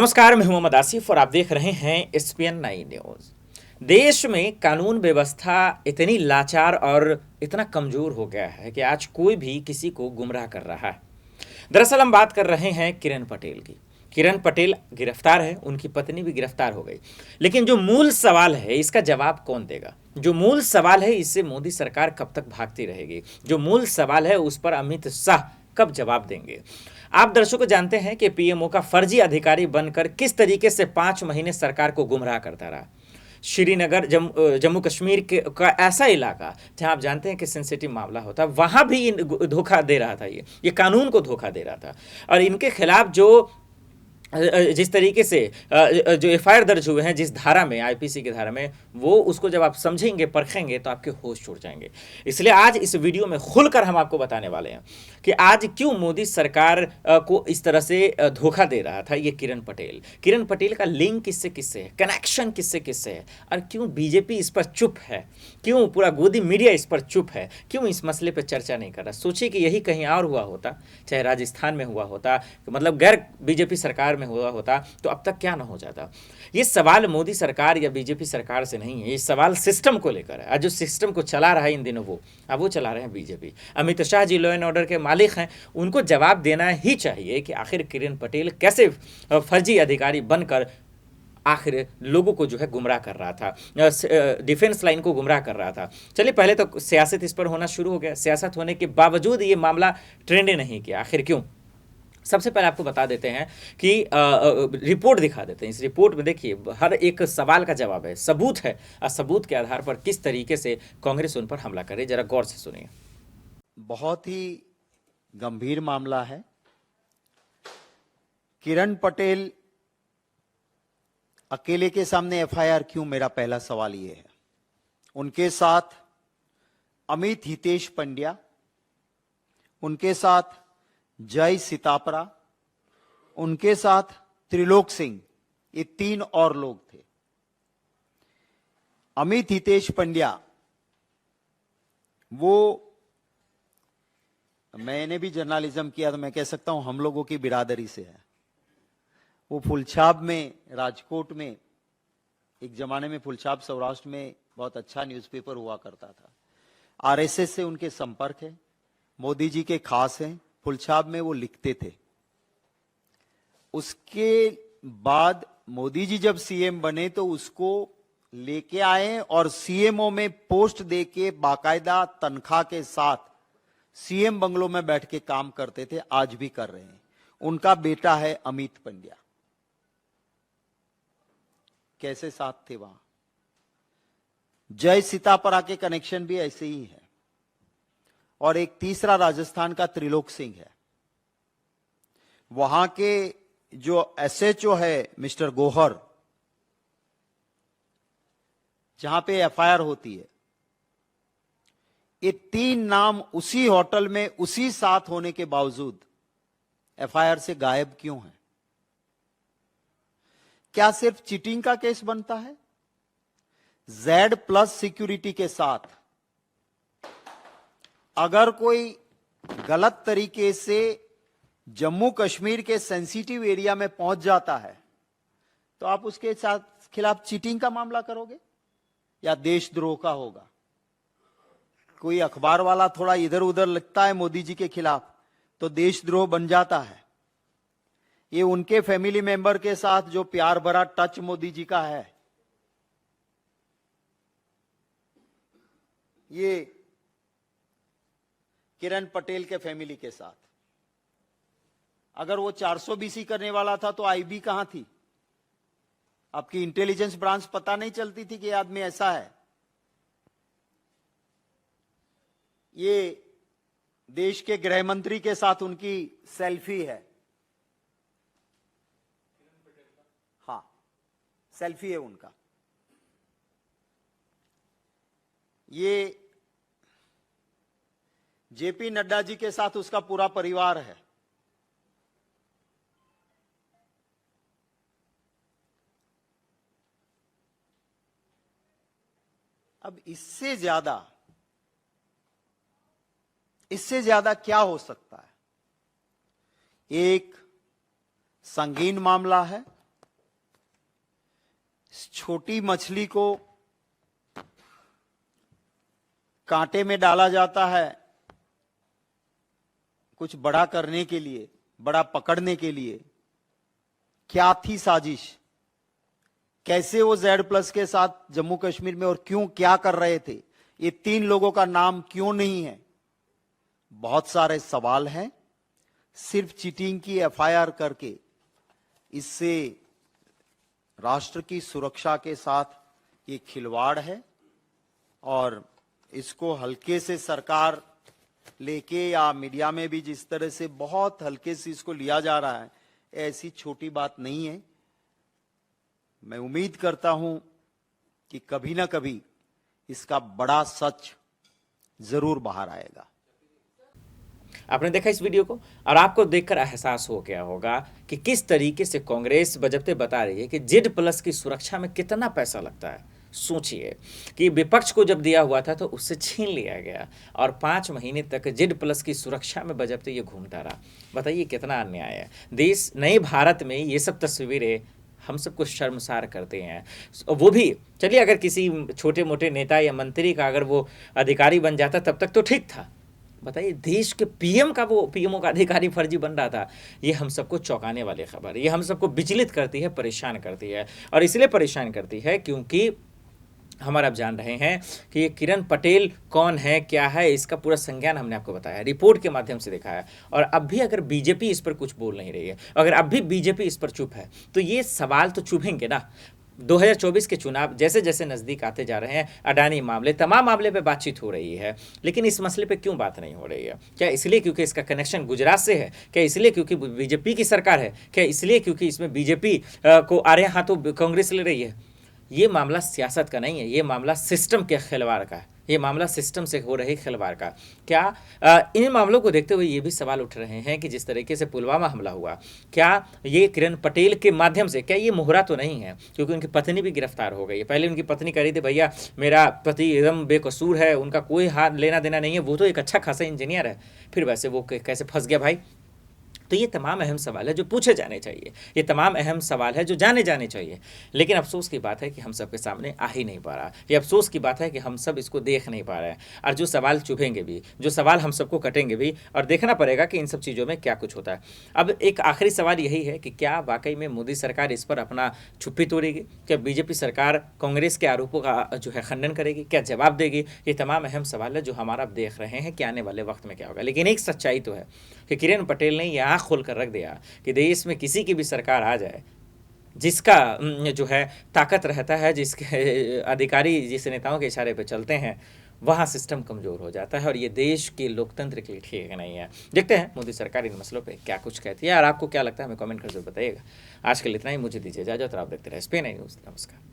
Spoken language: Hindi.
नमस्कार, मैं हूं मोहम्मद आसिफ और आप देख रहे हैं एसपीएन 9 न्यूज। देश में कानून व्यवस्था इतनी लाचार और इतना कमजोर हो गया है कि आज कोई भी किसी को गुमराह कर रहा है। दरअसल हम बात कर रहे हैं किरण पटेल की। किरण पटेल गिरफ्तार है, उनकी पत्नी भी गिरफ्तार हो गई। लेकिन जो मूल सवाल है, इसका जवाब कौन देगा? जो मूल सवाल है, इससे मोदी सरकार कब तक भागती रहेगी? जो मूल सवाल है, उस पर अमित शाह कब जवाब देंगे? आप दर्शकों जानते हैं कि पीएमओ का फर्जी अधिकारी बनकर किस तरीके से 5 महीने सरकार को गुमराह करता रहा। श्रीनगर जम्मू कश्मीर का ऐसा इलाका जहां आप जानते हैं कि सेंसिटिव मामला होता है, वहां भी धोखा दे रहा था। ये कानून को धोखा दे रहा था। और इनके खिलाफ जो जिस तरीके से जो एफआईआर दर्ज हुए हैं, जिस धारा में, आईपीसी की धारा में, वो उसको जब आप समझेंगे, परखेंगे, तो आपके होश छूट जाएंगे। इसलिए आज इस वीडियो में खुलकर हम आपको बताने वाले हैं कि आज क्यों मोदी सरकार को इस तरह से धोखा दे रहा था ये किरण पटेल का लिंक किससे किससे है, कनेक्शन किससे किससे है, और क्यों बीजेपी इस पर चुप है, क्यों पूरा गोदी मीडिया इस पर चुप है, क्यों इस मसले पर चर्चा नहीं कर रहा। सोचिए कि यही कहीं और हुआ होता, चाहे राजस्थान में हुआ होता, मतलब गैर बीजेपी सरकार में हुआ होता, तो अब तक क्या ना हो जाता। ये सवाल मोदी सरकार या बीजेपी सरकार से नहीं है, ये सवाल सिस्टम को लेकर है। आज जो सिस्टम को चला रहा है इन दिनों, वो चला रहे हैं BJP. Amit Shah ji law and order के मालिक हैं, उनको जवाब देना ही चाहिए कि आखिर किरण पटेल कैसे फर्जी अधिकारी बनकर आखिर लोगों को जो है गुमराह कर रहा था, डिफेंस लाइन को गुमराह कर रहा था। चलिए, पहले तो सियासत इस पर होना शुरू हो गया। सियासत होने के बावजूद ये मामला ट्रेंड नहीं किया, आखिर क्यों? सबसे पहले आपको बता देते हैं कि रिपोर्ट दिखा देते हैं। इस रिपोर्ट में देखिए, हर एक सवाल का जवाब है, सबूत है, और सबूत के आधार पर किस तरीके से कांग्रेस उन पर हमला करे, जरा गौर से सुनिए। बहुत ही गंभीर मामला है। किरण पटेल अकेले के सामने एफआईआर क्यों, मेरा पहला सवाल यह है। उनके साथ अमित हितेश पंड्या, उनके साथ जय सीतापरा, उनके साथ त्रिलोक सिंह, ये 3 और लोग थे। अमित हितेश पंड्या, वो, मैंने भी जर्नलिज्म किया तो मैं कह सकता हूं हम लोगों की बिरादरी से है। वो फुलछाप में, राजकोट में, एक जमाने में फुलछाप सौराष्ट्र में बहुत अच्छा न्यूज़पेपर हुआ करता था। आरएसएस से उनके संपर्क है, मोदी जी के खास हैं। फुलछाप में वो लिखते थे। उसके बाद मोदी जी जब सीएम बने तो उसको लेके आए और सीएमओ में पोस्ट देके बाकायदा तनख्वाह के साथ सीएम बंगलों में बैठ के काम करते थे, आज भी कर रहे हैं। उनका बेटा है अमित पंड्या। कैसे साथ थे वहां। जय सीतापरा के कनेक्शन भी ऐसे ही है। और एक तीसरा राजस्थान का त्रिलोक सिंह है। वहां के जो एसएचओ है मिस्टर गोहर, जहां पे एफआईआर होती है, ये 3 नाम उसी होटल में उसी साथ होने के बावजूद एफआईआर से गायब क्यों है? क्या सिर्फ चीटिंग का केस बनता है? Z+ सिक्योरिटी के साथ अगर कोई गलत तरीके से जम्मू कश्मीर के सेंसिटिव एरिया में पहुंच जाता है तो आप उसके साथ खिलाफ चीटिंग का मामला करोगे या देशद्रोह का होगा? कोई अखबार वाला थोड़ा इधर उधर लिखता है मोदी जी के खिलाफ तो देशद्रोह बन जाता है। ये उनके फैमिली मेंबर के साथ जो प्यार भरा टच मोदी जी का है, ये किरण पटेल के फैमिली के साथ, अगर वो 400 बीसी करने वाला था तो आईबी कहां थी? आपकी इंटेलिजेंस ब्रांच पता नहीं चलती थी कि ये आदमी ऐसा है? ये देश के गृह मंत्री के साथ उनकी सेल्फी है। हाँ, सेल्फी है उनका। ये जेपी नड्डा जी के साथ उसका पूरा परिवार है। अब इससे ज्यादा क्या हो सकता है? एक संगीन मामला है, छोटी मछली को कांटे में डाला जाता है कुछ बड़ा करने के लिए, बड़ा पकड़ने के लिए। क्या थी साजिश? कैसे वो Z+ के साथ जम्मू कश्मीर में और क्यों क्या कर रहे थे? ये 3 लोगों का नाम क्यों नहीं है? बहुत सारे सवाल हैं। सिर्फ चीटिंग की FIR करके इससे राष्ट्र की सुरक्षा के साथ ये खिलवाड़ है और इसको हल्के से सरकार लेके या मीडिया में भी जिस तरह से बहुत हल्के से इसको लिया जा रहा है, ऐसी छोटी बात नहीं है। मैं उम्मीद करता हूं कि कभी ना कभी इसका बड़ा सच जरूर बाहर आएगा। आपने देखा इस वीडियो को और आपको देखकर एहसास हो गया होगा कि किस तरीके से कांग्रेस बजबते बता रही है कि Z+ की सुरक्षा में कितना पैसा लगता है। सोचिए कि विपक्ष को जब दिया हुआ था तो उससे छीन लिया गया और 5 महीने तक Z+ की सुरक्षा में बजबते ये घूमता रहा। बताइए कितना अन्याय है। देश नए भारत में ये सब तस्वीरें हम सबको शर्मसार करते हैं। वो भी चलिए, अगर किसी छोटे मोटे नेता या मंत्री का अगर वो अधिकारी बन जाता तब तक तो ठीक था। बताइए, देश के पीएम का वो पीएमओ का अधिकारी फर्जी बन रहा था। ये हम सबको चौंकाने वाली खबर है। ये हम सबको विचलित करती है, परेशान करती है। और इसलिए परेशान करती है क्योंकि हमारा आप जान रहे हैं कि ये किरण पटेल कौन है, क्या है, इसका पूरा संज्ञान हमने आपको बताया, रिपोर्ट के माध्यम से दिखाया। और अब भी अगर बीजेपी इस पर कुछ बोल नहीं रही है, अगर अब भी बीजेपी इस पर चुप है, तो ये सवाल तो चुभेंगे ना। 2024 के चुनाव जैसे जैसे नज़दीक आते जा रहे हैं, अडानी मामले, तमाम मामले पे बातचीत हो रही है, लेकिन इस मसले पे क्यों बात नहीं हो रही है? क्या इसलिए क्योंकि इसका कनेक्शन गुजरात से है? क्या इसलिए क्योंकि बीजेपी की सरकार है? क्या इसलिए क्योंकि इसमें बीजेपी को आड़े हाथों कांग्रेस ले रही है? ये मामला सियासत का नहीं है, ये मामला सिस्टम के खिलवाड़ का है, ये मामला सिस्टम से हो रही खिलवाड़ का। क्या इन मामलों को देखते हुए ये भी सवाल उठ रहे हैं कि जिस तरीके से पुलवामा हमला हुआ, क्या ये किरण पटेल के माध्यम से, क्या ये मोहरा तो नहीं है? क्योंकि उनकी पत्नी भी गिरफ्तार हो गई है। पहले उनकी पत्नी कह रही थी भैया मेरा पति एकदम बेकसूर है, उनका कोई हाथ लेना देना नहीं है, वो तो एक अच्छा खासा इंजीनियर है, फिर वैसे वो कैसे फंस गया भाई? तो ये तमाम अहम सवाल है जो पूछे जाने चाहिए, ये तमाम अहम सवाल है जो जाने जाने चाहिए। लेकिन अफसोस की बात है कि हम सबके सामने आ ही नहीं पा रहा। ये अफसोस की बात है कि हम सब इसको देख नहीं पा रहे हैं। और जो सवाल चुभेंगे भी, जो सवाल हम सबको कटेंगे भी, और देखना पड़ेगा कि इन सब चीज़ों में क्या कुछ होता है। अब एक आखिरी सवाल यही है कि क्या वाकई में मोदी सरकार इस पर अपना छुप्पी तोड़ेगी? क्या बीजेपी सरकार कांग्रेस के आरोपों का जो है खंडन करेगी? क्या जवाब देगी? ये तमाम अहम सवाल है जो हमारा अब देख रहे हैं कि आने वाले वक्त में क्या होगा। लेकिन एक सच्चाई तो है कि किरण पटेल ने यह आँख खोल कर रख दिया कि देश में किसी की भी सरकार आ जाए, जिसका जो है ताकत रहता है, जिसके अधिकारी जिस नेताओं के इशारे पे चलते हैं, वहाँ सिस्टम कमज़ोर हो जाता है और ये देश के लोकतंत्र के लिए ठीक नहीं है। देखते हैं मोदी सरकार इन मसलों पे क्या कुछ कहती है और आपको क्या लगता है हमें कमेंट कर जरूर बताइएगा। आज के लिए इतना ही, मुझे दीजिए इजाज़त और आप देखते रहे SPN न्यूज़। नमस्कार।